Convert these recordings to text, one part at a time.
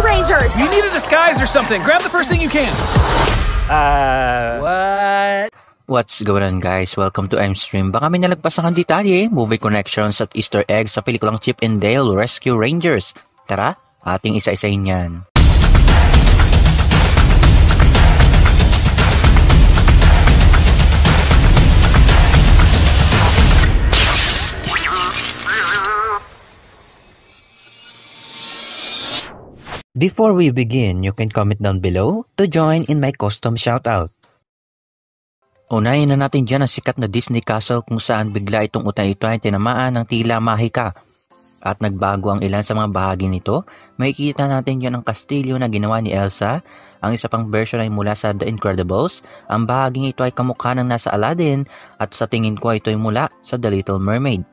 Rangers! You need a disguise or something. Grab the first thing you can. What? What's going on, guys? Welcome to Stream. Baka may nalagpasan kang detalye, movie connections at Easter eggs sa pelikulang Chip and Dale Rescue Rangers. Tara, ating isa-isahin yan. Before we begin, you can comment down below to join in my custom shoutout. Unahin na natin dyan ang sikat na Disney Castle kung saan bigla itong utang ito ay tinamaan ng tila mahika. At nagbago ang ilan sa mga bahagi nito, makikita natin dyan ang kastilyo na ginawa ni Elsa. Ang isa pang version ay mula sa The Incredibles. Ang bahaging ito ay kamukha ng nasa Aladdin at sa tingin ko ito ay mula sa The Little Mermaid.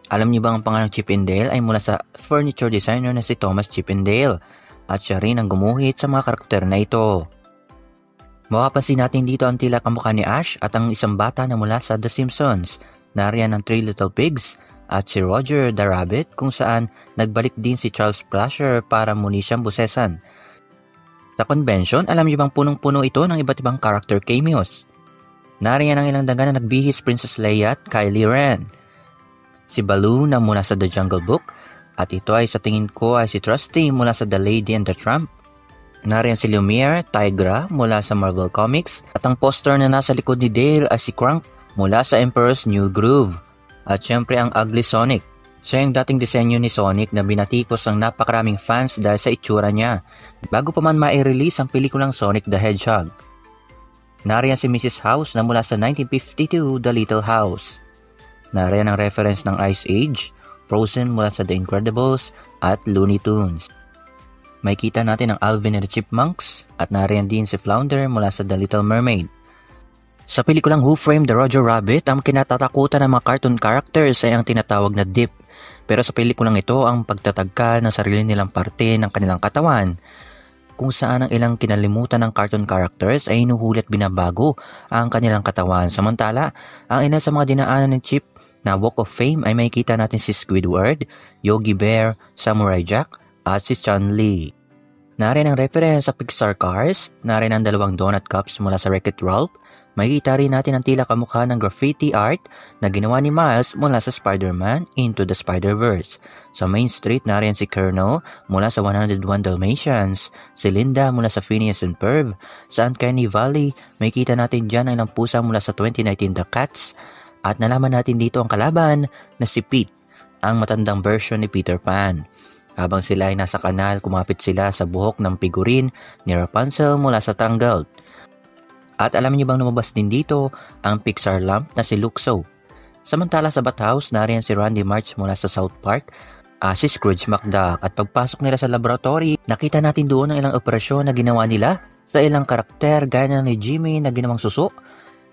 Alam niyo bang ang pangalang Chip and Dale ay mula sa furniture designer na si Thomas Chip and Dale at siya rin ang gumuhit sa mga karakter na ito. Mapapansin natin dito ang tila kamukha ni Ash at ang isang bata na mula sa The Simpsons. Nariyan ang Three Little Pigs at si Roger the Rabbit kung saan nagbalik din si Charles Plasher para muli siyang busesan. Sa convention, alam niyo bang punong-puno ito ng iba't ibang character cameos? Nariyan ang ilang daga na nagbihis Princess Leia at Kylie Ren. Si Baloo na mula sa The Jungle Book at ito ay sa tingin ko ay si Trusty mula sa The Lady and the Tramp. Nariyan si Lumiere, Tigra mula sa Marvel Comics at ang poster na nasa likod ni Dale ay si Krunk mula sa Emperor's New Groove. At syempre ang Ugly Sonic. Siya yung dating disenyo ni Sonic na binatikos ng napakaraming fans dahil sa itsura niya bago pa man ma-release ang pelikulang Sonic the Hedgehog. Nariyan si Mrs. House na mula sa 1952 The Little House. Nariyan ang reference ng Ice Age, Frozen mula sa The Incredibles at Looney Tunes. Makikita natin ang Alvin and the Chipmunks at nariyan din si Flounder mula sa The Little Mermaid. Sa pelikulang Who Framed Roger Rabbit, ang kinatatakutan ng mga cartoon characters ay ang tinatawag na dip. Pero sa pelikulang ito, ang pagtatagka ng sarili nilang parte ng kanilang katawan, kung saan ang ilang kinalimutan ng cartoon characters ay hinuhuli at binabago ang kanilang katawan. Samantala, ang ilan sa mga dinaanan ng Chip na Walk of Fame ay makikita natin si Squidward, Yogi Bear, Samurai Jack, at si Chun-Li. Nariyan ang reference sa Pixar Cars, nariyan ang dalawang donut cups mula sa Wreck-It Ralph, makikita rin natin ang tila kamukha ng graffiti art na ginawa ni Miles mula sa Spider-Man Into the Spider-Verse. Sa Main Street, nariyan si Colonel mula sa 101 Dalmatians, si Linda mula sa Phineas and Ferb, sa Uncanny Valley, makikita natin dyan ang ilang pusa mula sa 2019 The Cats, at nalaman natin dito ang kalaban na si Pete, ang matandang version ni Peter Pan. Habang sila ay nasa kanal, kumapit sila sa buhok ng figurin ni Rapunzel mula sa Tangled. At alam niyo bang lumabas din dito ang Pixar lamp na si Luxo? Samantala sa Bathhouse, nariyan si Randy March mula sa South Park, si Scrooge McDuck. At pagpasok nila sa laboratory, nakita natin doon ang ilang operasyon na ginawa nila sa ilang karakter gaya ni Jimmy na ginawang suso.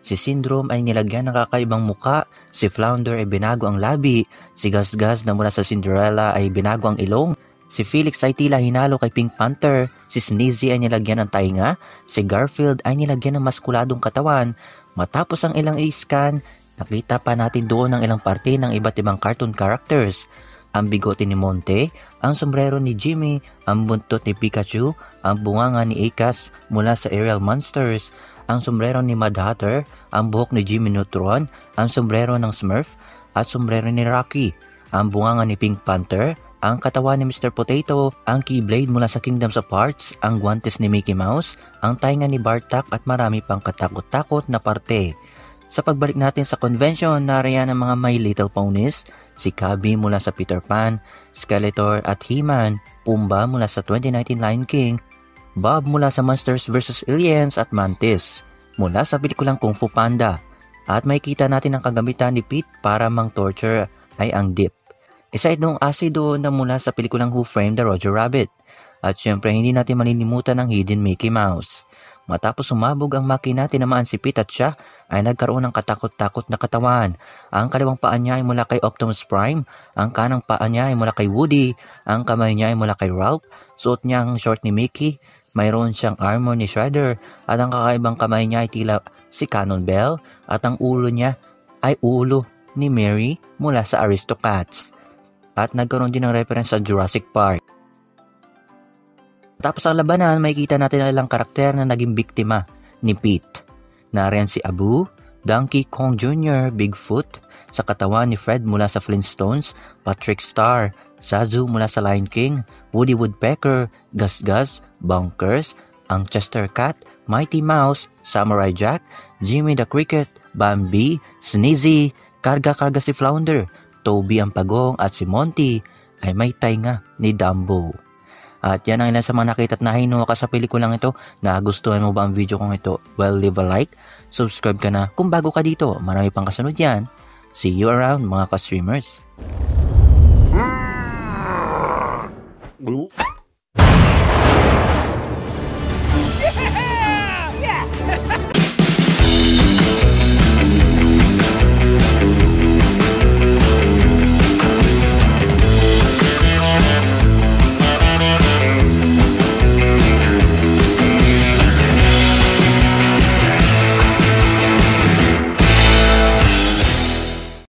Si Syndrome ay nilagyan ng kakaibang muka, si Flounder ay binago ang labi, si Gus-Gus na mula sa Cinderella ay binago ang ilong, si Felix ay tila hinalo kay Pink Panther, si Sneezy ay nilagyan ng tainga, si Garfield ay nilagyan ng maskuladong katawan. Matapos ang ilang i-scan, nakita pa natin doon ang ilang parte ng iba't ibang cartoon characters. Ang bigote ni Monte, ang sombrero ni Jimmy, ang buntot ni Pikachu, ang bunganga ni Akas mula sa Aerial Monsters, ang sombrero ni Mad Hatter, ang buhok ni Jimmy Neutron, ang sombrero ng Smurf, at sombrero ni Rocky, ang bunganga ni Pink Panther, ang katawan ni Mr. Potato, ang Keyblade mula sa Kingdoms of Hearts, ang guantes ni Mickey Mouse, ang tainga ni Bartak at marami pang katakot-takot na parte. Sa pagbalik natin sa convention, nariyan ang mga My Little Ponies, si Cubby mula sa Peter Pan, Skeletor at He-Man, Pumbaa mula sa 2019 Lion King, Bob mula sa Monsters vs. Aliens at Mantis mula sa pelikulang Kung Fu Panda. At makikita natin ang kagamitan ni Pete para mang-torture ay ang dip. Isa itong asido na mula sa pelikulang Who Framed Roger Rabbit. At syempre hindi natin malilimutan ang Hidden Mickey Mouse. Matapos sumabog ang makina, tinamaan si Pete at siya ay nagkaroon ng katakot-takot na katawan. Ang kaliwang paa niya ay mula kay Optimus Prime, ang kanang paa niya ay mula kay Woody, ang kamay niya ay mula kay Ralph, suot niya ang short ni Mickey, mayroon siyang armor ni Shredder, at ang kakaibang kamay niya ay tila si Cannonball, at ang ulo niya ay ulo ni Mary mula sa Aristocats. At nagkaroon din ng reference sa Jurassic Park. Tapos ang labanan, makikita natin ang ilang karakter na naging biktima ni Pete. Nariyan si Abu, Donkey Kong Jr., Bigfoot, sa katawan ni Fred mula sa Flintstones, Patrick Star, Zazu mula sa Lion King, Woody Woodpecker, Gus Gus, Bonkers, ang Chester Cat, Mighty Mouse, Samurai Jack, Jimmy the Cricket, Bambi, Sneezy, Karga-Karga si Flounder, Toby ang Pagong at si Monty ay may tainga ni Dumbo. At yan ang ilan sa mga nakita at nahinuha ka sa pelikulang ito. Nagustuhan mo ba ang video kong ito? Well, leave a like, subscribe ka na kung bago ka dito. Marami pang kasunod yan. See you around mga ka-streamers.